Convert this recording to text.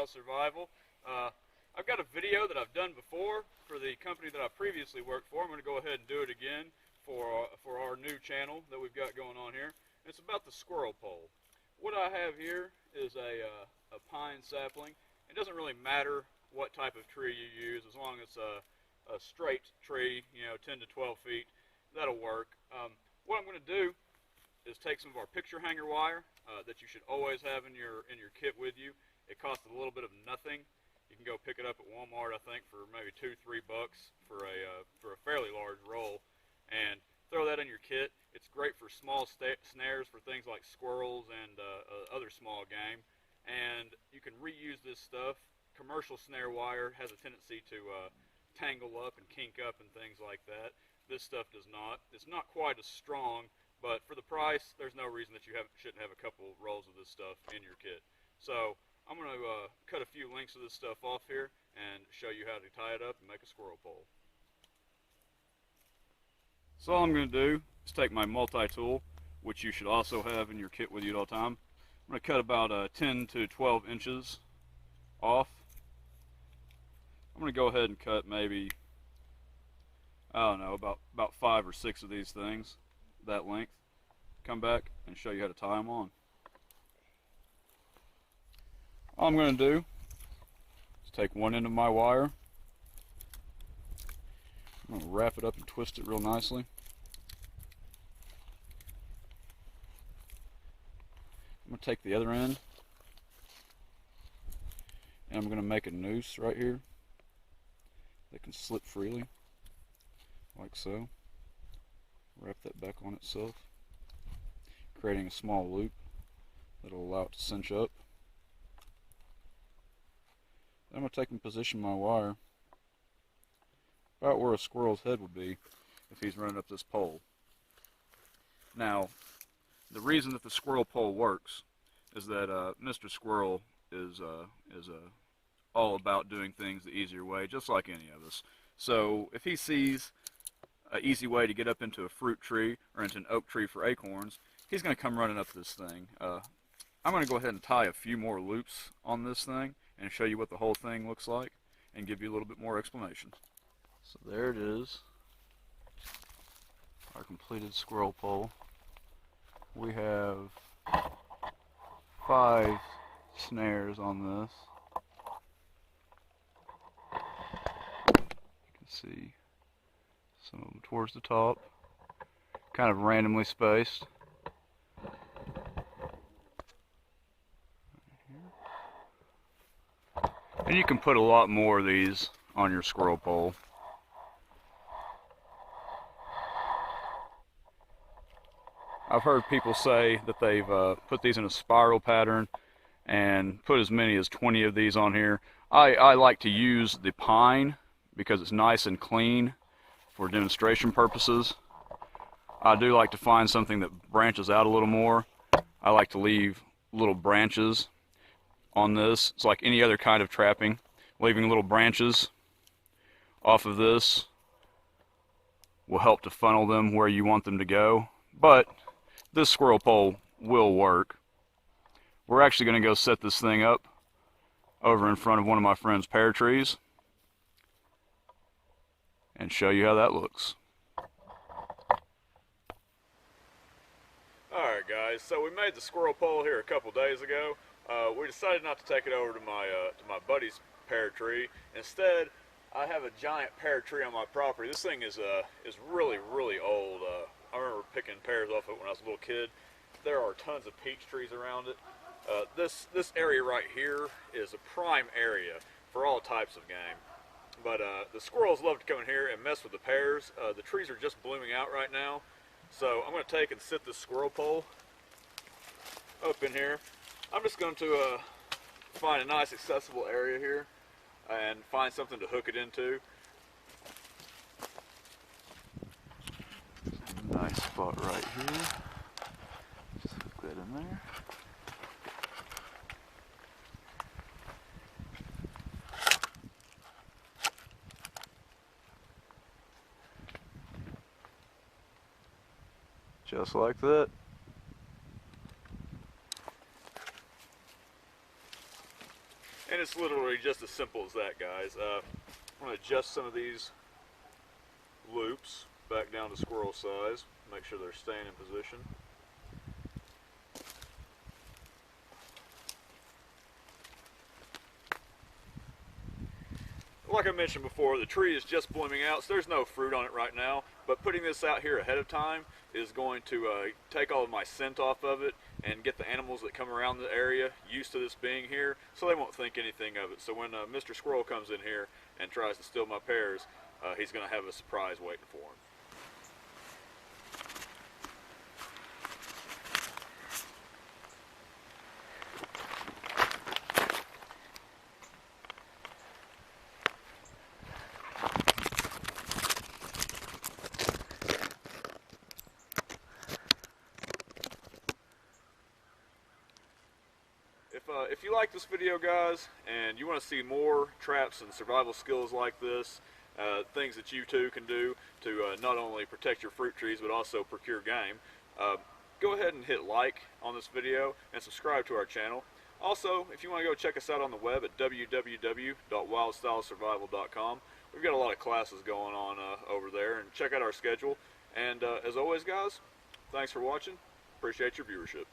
style survival. I've got a video that I've done before for the company that I previously worked for. I'm going to go ahead and do it again for our new channel that we've got going on here. It's about the squirrel pole. What I have here is a pine sapling. It doesn't really matter what type of tree you use, as long as it's a straight tree, 10 to 12 feet, that'll work. What I'm going to do is take some of our picture hanger wire that you should always have in your kit with you. It costs a little bit of nothing. You can go pick it up at Walmart, I think, for maybe $2-3 for a fairly large roll, and throw that in your kit. It's great for small snares for things like squirrels and other small game, and you can reuse this stuff. Commercial snare wire has a tendency to tangle up and kink up and things like that. This stuff does not. It's not quite as strong, but for the price, there's no reason that you shouldn't have a couple rolls of this stuff in your kit. So I'm going to cut a few links of this stuff off here and show you how to tie it up and make a squirrel pole. So all I'm going to do is take my multi-tool, which you should also have in your kit with you at all time. I'm going to cut about 10 to 12 inches off. I'm going to go ahead and cut maybe, I don't know, about 5 or 6 of these things, that length. Come back and show you how to tie them on. All I'm going to do is take one end of my wire. I'm going to wrap it up and twist it real nicely. I'm going to take the other end and I'm going to make a noose right here that can slip freely, like so. Wrap that back on itself, creating a small loop that will allow it to cinch up. Then I'm going to take and position my wire about where a squirrel's head would be if he's running up this pole. Now, the reason that the squirrel pole works is that Mr. Squirrel is all about doing things the easier way, just like any of us. So if he sees an easy way to get up into a fruit tree or into an oak tree for acorns, he's going to come running up this thing. I'm going to go ahead and tie a few more loops on this thing and show you what the whole thing looks like and give you a little bit more explanation. So there it is, our completed squirrel pole. We have 5 snares on this. You can see some of them towards the top, kind of randomly spaced. And you can put a lot more of these on your squirrel pole. I've heard people say that they've put these in a spiral pattern and put as many as 20 of these on here. I like to use the pine because it's nice and clean for demonstration purposes. I do like to find something that branches out a little more. I like to leave little branches on this. It's like any other kind of trapping. Leaving little branches off of this will help to funnel them where you want them to go. But this squirrel pole will work. We're actually going to go set this thing up over in front of one of my friend's pear trees and show you how that looks. Alright guys, so we made the squirrel pole here a couple days ago. We decided not to take it over to my buddy's pear tree. Instead, I have a giant pear tree on my property. This thing is really, really old. I remember picking pears off it when I was a little kid. There are tons of peach trees around it. This area right here is a prime area for all types of game. But the squirrels love to come in here and mess with the pears. The trees are just blooming out right now. So I'm going to take and sit this squirrel pole up in here. I'm just going to find a nice accessible area here and find something to hook it into. Nice spot right here. Just hook that in there. Just like that. And it's literally just as simple as that, guys. I'm going to adjust some of these loops back down to squirrel size, make sure they're staying in position. Like I mentioned before, the tree is just blooming out, so there's no fruit on it right now, but putting this out here ahead of time is going to take all of my scent off of it and get the animals that come around the area used to this being here, so they won't think anything of it. So when Mr. Squirrel comes in here and tries to steal my pears, he's going to have a surprise waiting for him. If you like this video, guys, and you want to see more traps and survival skills like this, things that you too can do to not only protect your fruit trees but also procure game, go ahead and hit like on this video and subscribe to our channel. Also, if you want to go check us out on the web at www.wildstylesurvival.com, we've got a lot of classes going on over there, and check out our schedule. And as always, guys, thanks for watching. Appreciate your viewership.